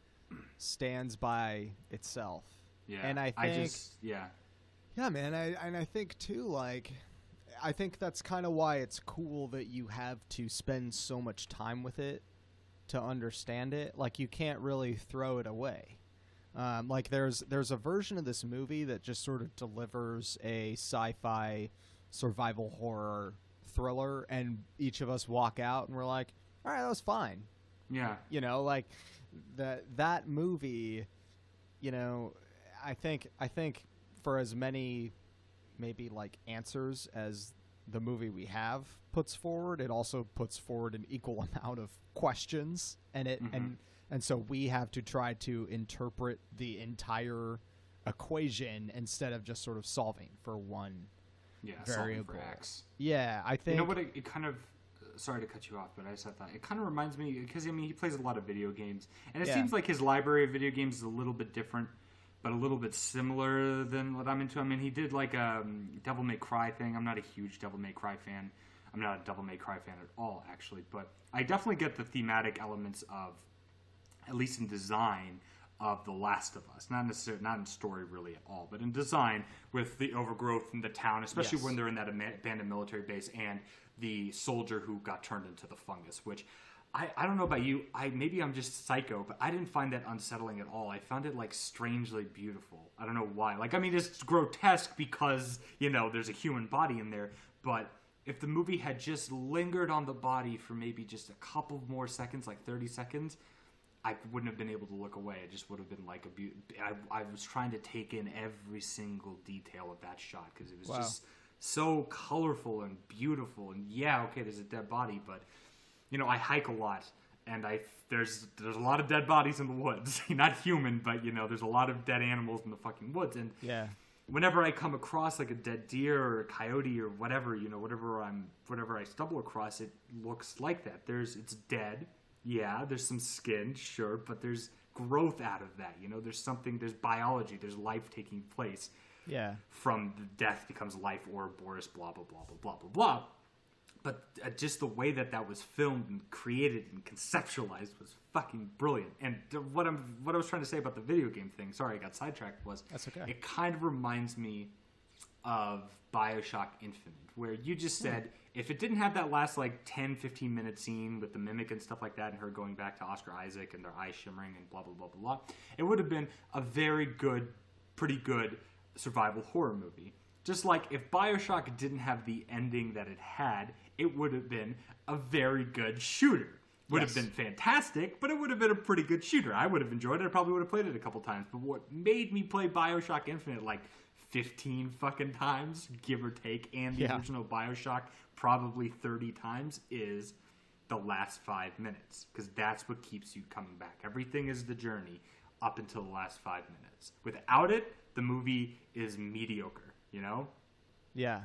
stands by itself. Yeah, and I think, yeah, man. I think too, like, I think that's kind of why it's cool that you have to spend so much time with it to understand it. Like, you can't really throw it away. Like, there's a version of this movie that just sort of delivers a sci-fi survival horror thriller, and each of us walk out and we're like, all right, that was fine. Yeah, you know, like that movie, you know. I think for as many maybe like answers as the movie we have puts forward, it also puts forward an equal amount of questions, and and so we have to try to interpret the entire equation instead of just sort of solving for one variable. For X. Yeah, I think. You know what? It kind of. Sorry to cut you off, but I just thought it kind of reminds me, because I mean he plays a lot of video games, and it seems like his library of video games is a little bit different, but a little bit similar than what I'm into. I mean, he did like a Devil May Cry thing. I'm not a huge Devil May Cry fan. I'm not a Devil May Cry fan at all, actually. But I definitely get the thematic elements of, at least in design, of The Last of Us. Not necessarily, not in story really at all, but in design, with the overgrowth in the town, especially when they're in that abandoned military base, and the soldier who got turned into the fungus, which I don't know about you. Maybe I'm just psycho, but I didn't find that unsettling at all. I found it like strangely beautiful. I don't know why. Like, I mean, it's grotesque because, you know, there's a human body in there. But if the movie had just lingered on the body for maybe just a couple more seconds, like 30 seconds, I wouldn't have been able to look away. It just would have been like I was trying to take in every single detail of that shot because it was just so colorful and beautiful. And yeah, okay, there's a dead body, but you know, I hike a lot, and there's a lot of dead bodies in the woods. Not human, but you know, there's a lot of dead animals in the fucking woods. And whenever I come across like a dead deer or a coyote or whatever, you know, whatever I stumble across, it looks like that. It's dead. Yeah, there's some skin, sure, but there's growth out of that. You know, there's biology, there's life taking place. Yeah. From the death becomes life, Ouroboros, blah blah blah blah blah blah blah. But just the way that was filmed and created and conceptualized was fucking brilliant. And what I was trying to say about the video game thing, sorry I got sidetracked, was that's okay. It kind of reminds me of BioShock Infinite, where you just said if it didn't have that last like 10-15 minute scene with the mimic and stuff like that, and her going back to Oscar Isaac and their eyes shimmering and blah blah blah blah blah, it would have been a very good, pretty good survival horror movie. Just like if BioShock didn't have the ending that it had, it would have been a very good shooter. Would have been fantastic, but it would have been a pretty good shooter. I would have enjoyed it. I probably would have played it a couple times. But what made me play BioShock Infinite like 15 fucking times, give or take, and the original BioShock probably 30 times is the last 5 minutes. Because that's what keeps you coming back. Everything is the journey up until the last 5 minutes. Without it, the movie is mediocre. You know? Yeah.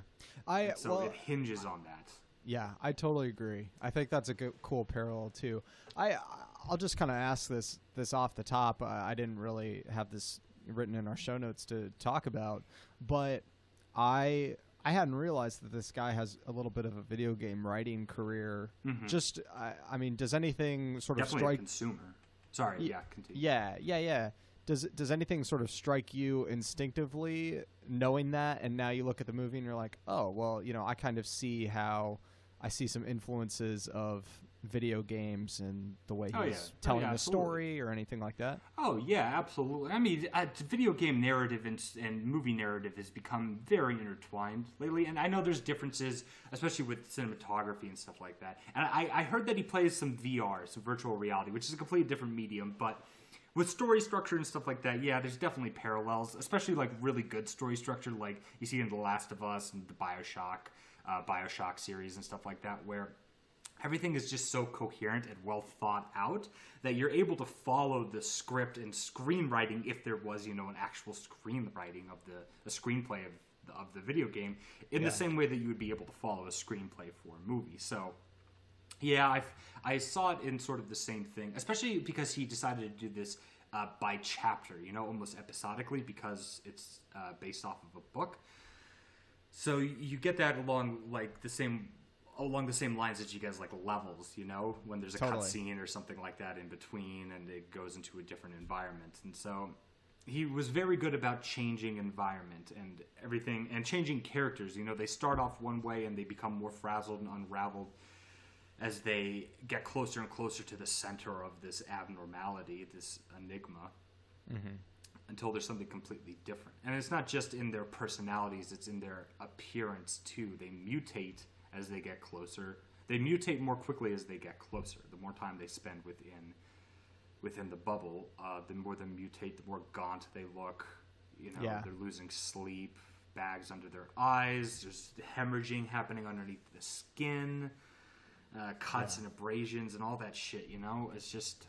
It hinges on that. Yeah, I totally agree. I think that's a good, cool parallel too. I'll just kind of ask this off the top. I didn't really have this written in our show notes to talk about, but I hadn't realized that this guy has a little bit of a video game writing career. Mm-hmm. Just, I mean, does anything sort of strike? Definitely a consumer. Sorry, continue. Yeah. Does anything sort of strike you instinctively knowing that, and now you look at the movie and you're like, oh, well, you know, I kind of see how I see some influences of video games and the way he's telling the story or anything like that? Oh, yeah, absolutely. I mean, video game narrative and movie narrative has become very intertwined lately, and I know there's differences, especially with cinematography and stuff like that. And I heard that he plays some VR, some virtual reality, which is a completely different medium, but with story structure and stuff like that, yeah, there's definitely parallels, especially like really good story structure, like you see in The Last of Us and the BioShock series and stuff like that, where everything is just so coherent and well thought out that you're able to follow the script and screenwriting, if there was, you know, an actual screenwriting of the screenplay of the video game, in the same way that you would be able to follow a screenplay for a movie. So yeah, I saw it in sort of the same thing, especially because he decided to do this by chapter, you know, almost episodically, because it's based off of a book. So you get that along the same lines that you guys like levels, you know, when there's a cutscene or something like that in between, and it goes into a different environment. And so he was very good about changing environment and everything, and changing characters. You know, they start off one way and they become more frazzled and unraveled as they get closer and closer to the center of this abnormality, this enigma, until there's something completely different. And it's not just in their personalities, it's in their appearance too. They mutate as they get closer. They mutate more quickly as they get closer. The more time they spend within the bubble, the more they mutate, the more gaunt they look. You know, they're losing sleep, bags under their eyes, there's hemorrhaging happening underneath the skin, cuts and abrasions and all that shit, you know? It's just,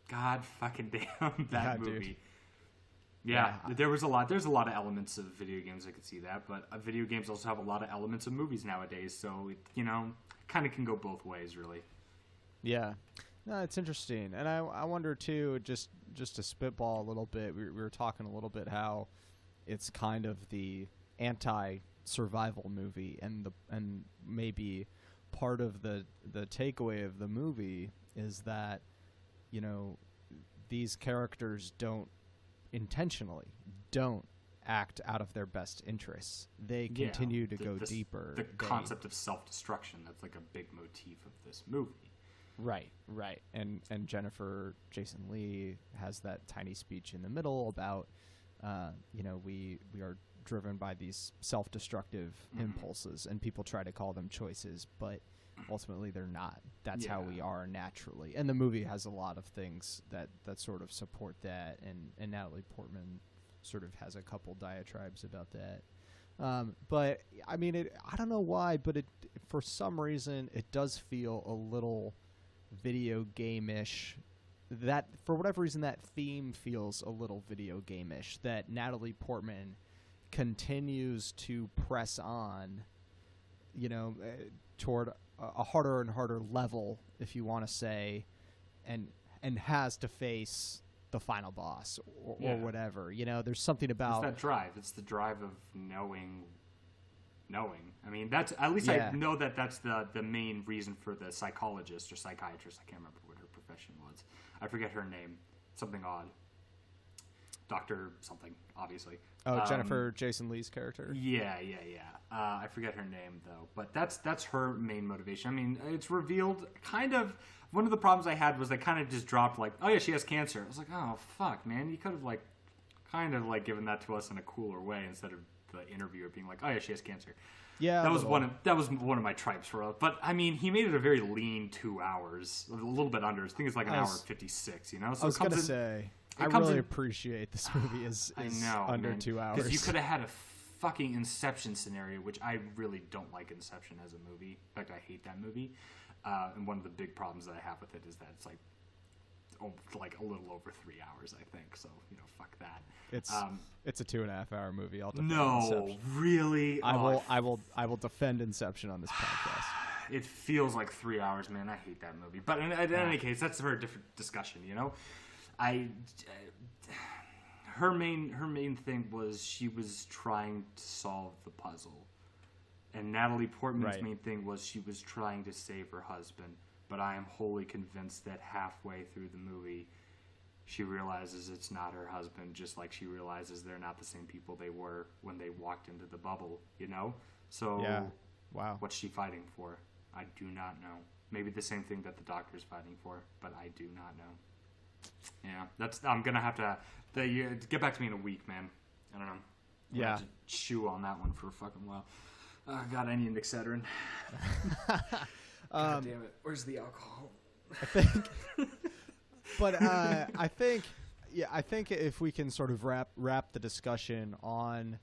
God fucking damn that movie. Dude. Yeah, there's a lot of elements of video games, I could see that, but video games also have a lot of elements of movies nowadays, so it, you know, kind of can go both ways, really. Yeah. No, it's interesting. And I wonder too, just to spitball a little bit, we were talking a little bit how it's kind of the anti-survival movie, and maybe part of the takeaway of the movie is that, you know, these characters don't act out of their best interests. They continue to go deeper. The concept of self-destruction, that's like a big motif of this movie. Right. And Jennifer Jason Leigh has that tiny speech in the middle about, we are driven by these self-destructive impulses, and people try to call them choices, but ultimately they're not. That's how we are naturally. And the movie has a lot of things that sort of support that, and Natalie Portman sort of has a couple diatribes about that. But I mean, I don't know why, but for some reason it does feel a little video game-ish. That for whatever reason that theme feels a little video game-ish, that Natalie Portman continues to press on, toward a harder and harder level, if you want to say, and has to face the final boss or whatever. There's something about it's that drive. It's the drive of knowing. I mean, that's at least I know that's the main reason for the psychologist or psychiatrist. I can't remember what her profession was. I forget her name. Something odd. Dr. something, obviously. Oh, Jennifer Jason Leigh's character? Yeah. I forget her name, though. But that's her main motivation. I mean, it's revealed kind of... One of the problems I had was they kind of just dropped, like, oh, yeah, she has cancer. I was like, oh, fuck, man. You could have, like, kind of, like, given that to us in a cooler way instead of the interviewer being like, oh, yeah, she has cancer. Yeah, that was one of my tripes for it. But I mean, he made it a very lean 2 hours, a little bit under. I think it's like an hour 56. So I was gonna say, I really appreciate this movie is under 2 hours. Because you could have had a fucking Inception scenario, which I really don't like Inception as a movie. In fact, I hate that movie. And one of the big problems that I have with it is that it's like a little over 3 hours, I think. So fuck that. It's a 2.5 hour movie. I'll defend Inception. Really? I will defend Inception on this podcast. It feels like 3 hours, man. I hate that movie. But in any case, that's for a different discussion. Her main thing was she was trying to solve the puzzle, and Natalie Portman's main thing was she was trying to save her husband. But I am wholly convinced that halfway through the movie, she realizes it's not her husband, just like she realizes they're not the same people they were when they walked into the bubble, So, wow. What's she fighting for? I do not know. Maybe the same thing that the doctor's fighting for, but I do not know. Yeah, I'm going to have to get back to me in a week, man. I don't know. I'm gonna have to chew on that one for a fucking while. Oh, God, I need an Excedrin. God damn it. Where's the alcohol? I think... But I think if we can sort of wrap the discussion on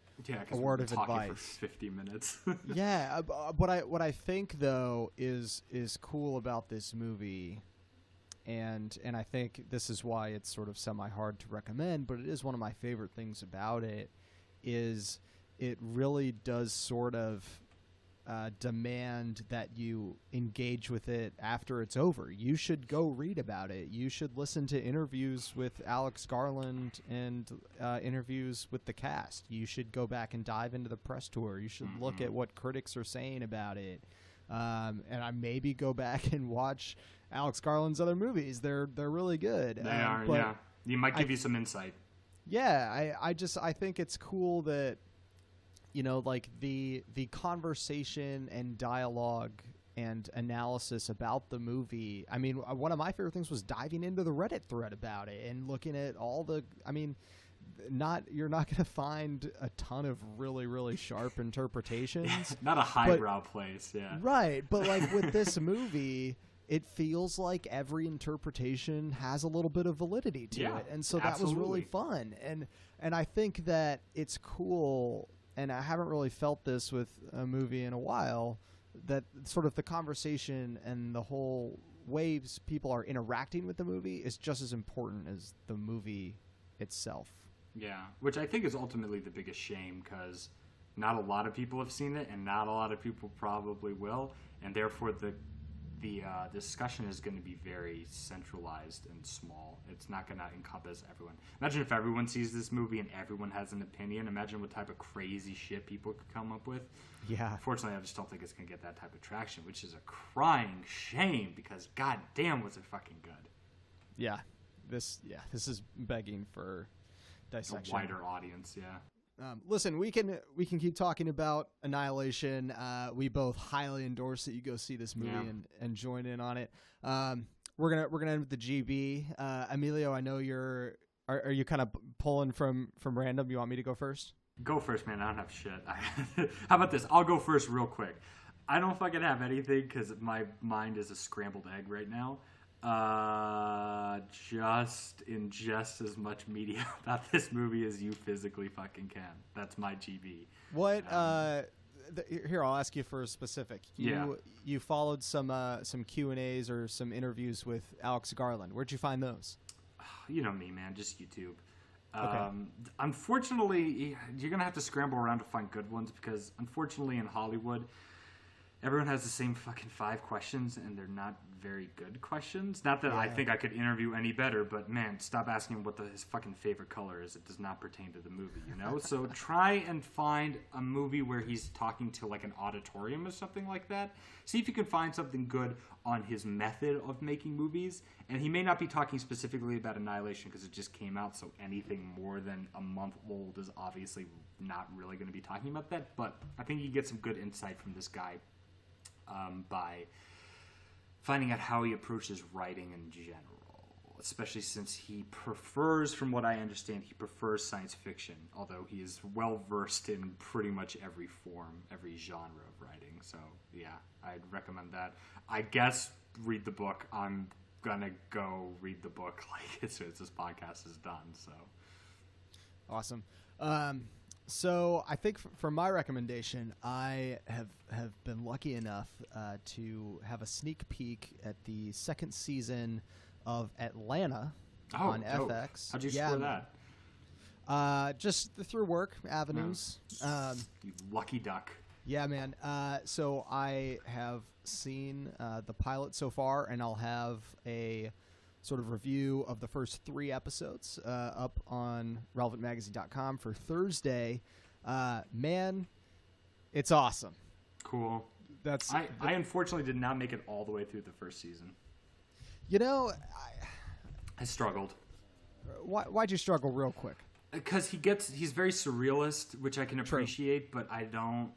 a word of advice for 50 minutes. Yeah, what I think though is cool about this movie, and I think this is why it's sort of semi-hard to recommend, but it is one of my favorite things about it, is it really does sort of demand that you engage with it after it's over. You should go read about it. You should listen to interviews with Alex Garland and interviews with the cast. You should go back and dive into the press tour. You should look at what critics are saying about it. And I maybe go back and watch Alex Garland's other movies. They're really good. They are, yeah. You might give you some insight. Yeah, I think it's cool that like the conversation and dialogue and analysis about the movie. I mean, one of my favorite things was diving into the Reddit thread about it and looking at all the, I mean, you're not going to find a ton of really, really sharp interpretations. Not a highbrow place, yeah. Right, but like with this movie, it feels like every interpretation has a little bit of validity to it. And so that was really fun. And I think that it's cool, and I haven't really felt this with a movie in a while, that sort of the conversation and the whole ways people are interacting with the movie is just as important as the movie itself. Yeah, which I think is ultimately the biggest shame, because not a lot of people have seen it, and not a lot of people probably will, and therefore the discussion is going to be very centralized and small. It's not going to encompass everyone. Imagine if everyone sees this movie and everyone has an opinion. Imagine what type of crazy shit people could come up with. Yeah. Fortunately, I just don't think it's going to get that type of traction, which is a crying shame, because goddamn was it fucking good. Yeah. This is begging for dissection. A wider audience, yeah. Listen, we can keep talking about Annihilation. We both highly endorse that you go see this movie and join in on it. We're gonna end with the GB. Emilio, I know are you kind of pulling from random? You want me to go first? Go first, man. I don't have shit. How about this? I'll go first real quick. I don't fucking have anything because my mind is a scrambled egg right now. Just ingest as much media about this movie as you physically fucking can. That's my GB. What? Here, I'll ask you for a specific. You followed some Q&As or some interviews with Alex Garland. Where'd you find those? You know me, man. Just YouTube. Okay. Unfortunately, you're gonna have to scramble around to find good ones because, unfortunately, in Hollywood, everyone has the same fucking 5 questions, and they're not very good questions. Not that I think I could interview any better, but man, stop asking him what his fucking favorite color is. It does not pertain to the movie, you know? So try and find a movie where he's talking to like an auditorium or something like that. See if you can find something good on his method of making movies. And he may not be talking specifically about Annihilation because it just came out, so anything more than a month old is obviously not really going to be talking about that. But I think you get some good insight from this guy by finding out how he approaches writing in general, especially since he prefers, from what I understand, he prefers science fiction, although he is well-versed in pretty much every form, every genre of writing. So, yeah, I'd recommend that. I guess read the book. I'm going to go read the book like as soon as this podcast is done. So, awesome. So I think for my recommendation, I have been lucky enough to have a sneak peek at the 2nd season of Atlanta on dope. FX. How'd you score that? Just through work avenues. You lucky duck. Yeah, man. So I have seen the pilot so far, and I'll have a sort of review of the first 3 episodes up on relevantmagazine.com for Thursday. Man, it's awesome. Cool. I unfortunately did not make it all the way through the first season. You know, I struggled. Why'd you struggle real quick? Because he's very surrealist, which I can appreciate, but I don't.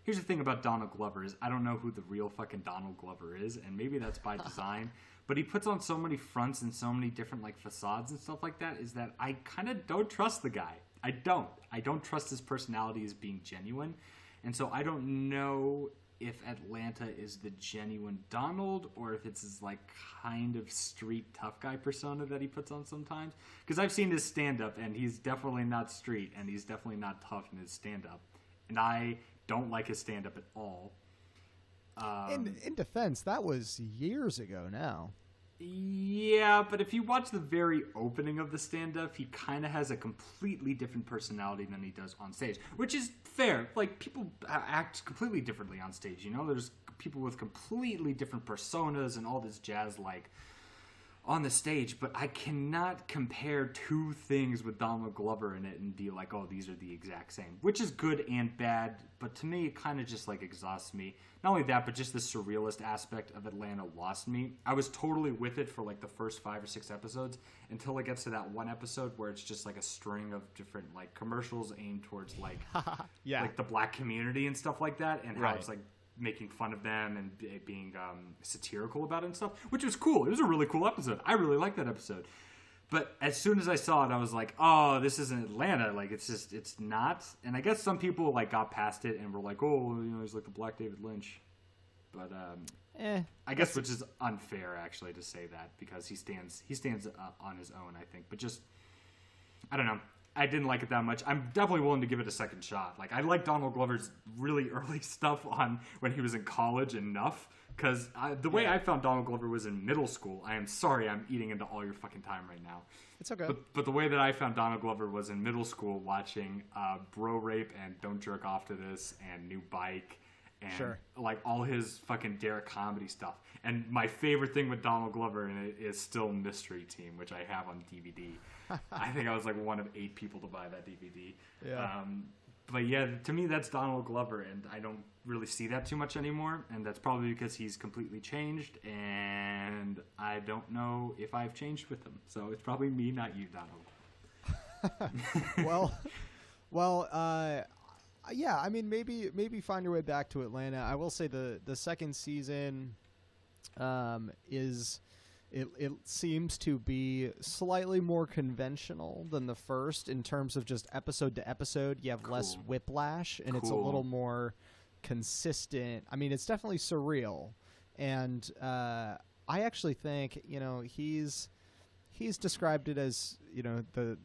Here's the thing about Donald Glover is I don't know who the real fucking Donald Glover is, and maybe that's by design. But he puts on so many fronts and so many different like facades and stuff like that is that I kind of don't trust the guy. I don't trust his personality as being genuine. And so I don't know if Atlanta is the genuine Donald or if it's his like kind of street tough guy persona that he puts on sometimes. Because I've seen his stand-up and he's definitely not street and he's definitely not tough in his stand-up. And I don't like his stand-up at all. In defense, that was years ago now. Yeah, but if you watch the very opening of the stand-up, he kind of has a completely different personality than he does on stage, which is fair. Like, people act completely differently on stage, you know? There's people with completely different personas and all this jazz, like, on the stage, but I cannot compare 2 things with Donald Glover in it and be like, oh, these are the exact same, which is good and bad, but to me, it kind of just, like, exhausts me. Not only that, but just the surrealist aspect of Atlanta lost me. I was totally with it for, like, the first 5 or 6 episodes until it gets to that one episode where it's just, like, a string of different, like, commercials aimed towards, like, like the black community and stuff like that, and how it's, like, making fun of them and being satirical about it and stuff, which was cool. It was a really cool episode. I really liked that episode. But as soon as I saw it, I was like, oh, this isn't Atlanta. Like, it's not. And I guess some people, like, got past it and were like, oh, you know, he's like the Black David Lynch. But I guess which is unfair, actually, to say that because he stands on his own, I think. But just, I don't know. I didn't like it that much. I'm definitely willing to give it a second shot. Like, I like Donald Glover's really early stuff on when he was in college enough, because the way I found Donald Glover was in middle school. I am sorry I'm eating into all your fucking time right now. It's okay. But the way that I found Donald Glover was in middle school watching Bro Rape and Don't Jerk Off to This and New Bike and like all his fucking Derek comedy stuff. And my favorite thing with Donald Glover in it is still Mystery Team, which I have on DVD. I think I was like one of 8 people to buy that DVD. Yeah. But yeah, to me that's Donald Glover, and I don't really see that too much anymore. And that's probably because he's completely changed, and I don't know if I've changed with him. So it's probably me, not you, Donald. Well, yeah, I mean, maybe find your way back to Atlanta. I will say the second season is it seems to be slightly more conventional than the first in terms of just episode to episode. You have less whiplash, and it's a little more consistent. I mean, it's definitely surreal, and I actually think, you know, he's described it as, you know, the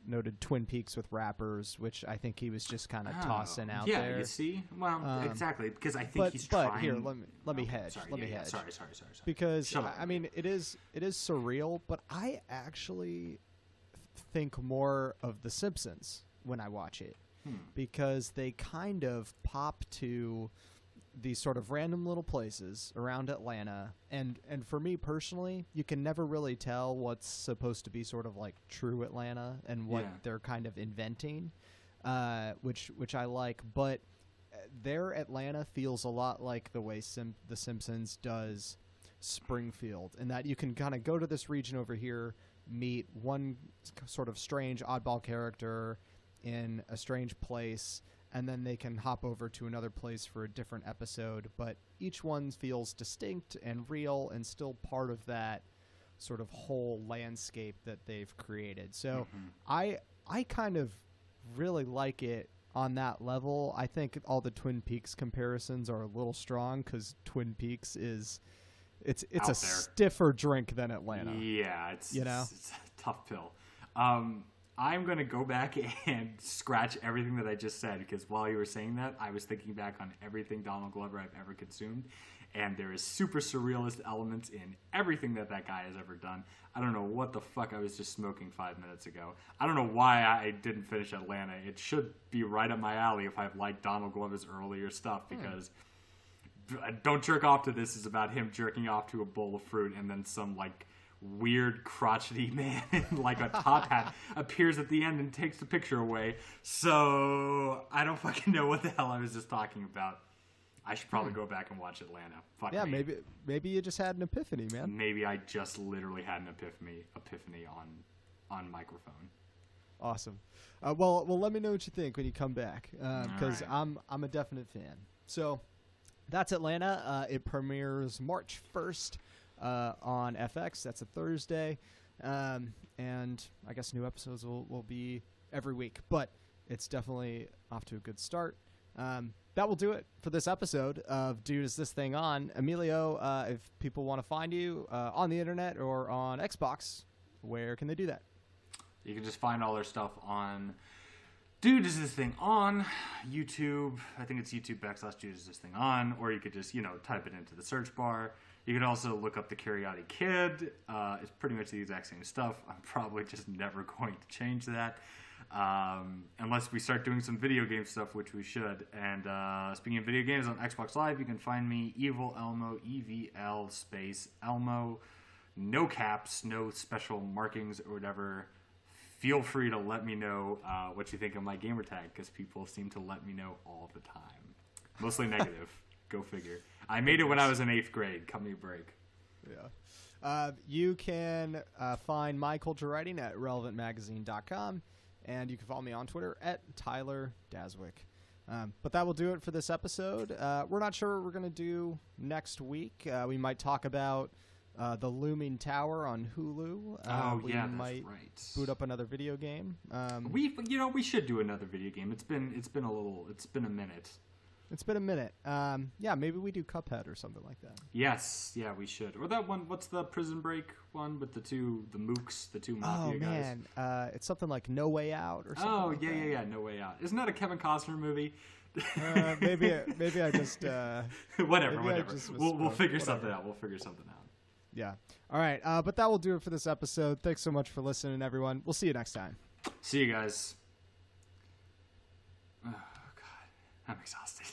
noted Twin Peaks with rappers, which I think he was just kind of tossing out there. Yeah, you see? Well, exactly, because I think he's trying... But here, let me hedge. Hedge. Sorry. Because, I mean, it is surreal, but I actually think more of The Simpsons when I watch it. Because they kind of pop to these sort of random little places around Atlanta, and for me personally, you can never really tell what's supposed to be sort of like true Atlanta and what they're kind of inventing, which I like. But their Atlanta feels a lot like the way The Simpsons does Springfield, in that you can kind of go to this region over here, meet one sort of strange oddball character in a strange place, and then they can hop over to another place for a different episode. But each one feels distinct and real and still part of that sort of whole landscape that they've created. So I kind of really like it on that level. I think all the Twin Peaks comparisons are a little strong because Twin Peaks is it's a stiffer drink than Atlanta. Yeah, it's a tough pill. I'm going to go back and scratch everything that I just said, because while you were saying that, I was thinking back on everything Donald Glover I've ever consumed, and there is super surrealist elements in everything that guy has ever done. I don't know what the fuck I was just smoking 5 minutes ago. I don't know why I didn't finish Atlanta. It should be right up my alley if I've liked Donald Glover's earlier stuff, because Don't Jerk Off to This is about him jerking off to a bowl of fruit, and then some, like, weird crotchety man in like a top hat appears at the end and takes the picture away. So I don't fucking know what the hell I was just talking about. I should probably go back and watch Atlanta. Fuck me. maybe you just had an epiphany, man. Maybe I just literally had an epiphany on microphone. Awesome. Well, let me know what you think when you come back, because right. I'm a definite fan. So that's Atlanta. It premieres March 1st. On FX. That's a Thursday. And I guess new episodes will be every week, but it's definitely off to a good start. That will do it for this episode of Dude, Is This Thing On? Emilio, if people want to find you on the internet or on Xbox, where can they do that? You can just find all our stuff on Dude, Is This Thing On? YouTube. I think it's YouTube.com/Dude, Is This Thing On, or you could just, type it into the search bar. You can also look up the Cariati Kid. It's pretty much the exact same stuff. I'm probably just never going to change that. Unless we start doing some video game stuff, which we should. And speaking of video games, on Xbox Live, you can find me, Evil Elmo, EVL space Elmo. No caps, no special markings or whatever. Feel free to let me know what you think of my gamer tag, because people seem to let me know all the time. Mostly negative. Go figure. I made it when I was in 8th grade. Cut me a break. Yeah. You can find my culture writing at relevantmagazine.com, and you can follow me on Twitter at Tyler Daswick. But that will do it for this episode. We're not sure what we're going to do next week. We might talk about The Looming Tower on Hulu. We might right. boot up another video game. We should do another video game. It's been a minute. It's been a minute. Maybe we do Cuphead or something like that. Yes, yeah, we should. Or that one, what's the Prison Break one with the mooks, the two mafia guys? Oh, man. It's something like No Way Out or something Yeah, No Way Out. Isn't that a Kevin Costner movie? Maybe I just... whatever. We'll figure something out. Yeah. All right. But that will do it for this episode. Thanks so much for listening, everyone. We'll see you next time. See you guys. Oh, God. I'm exhausted.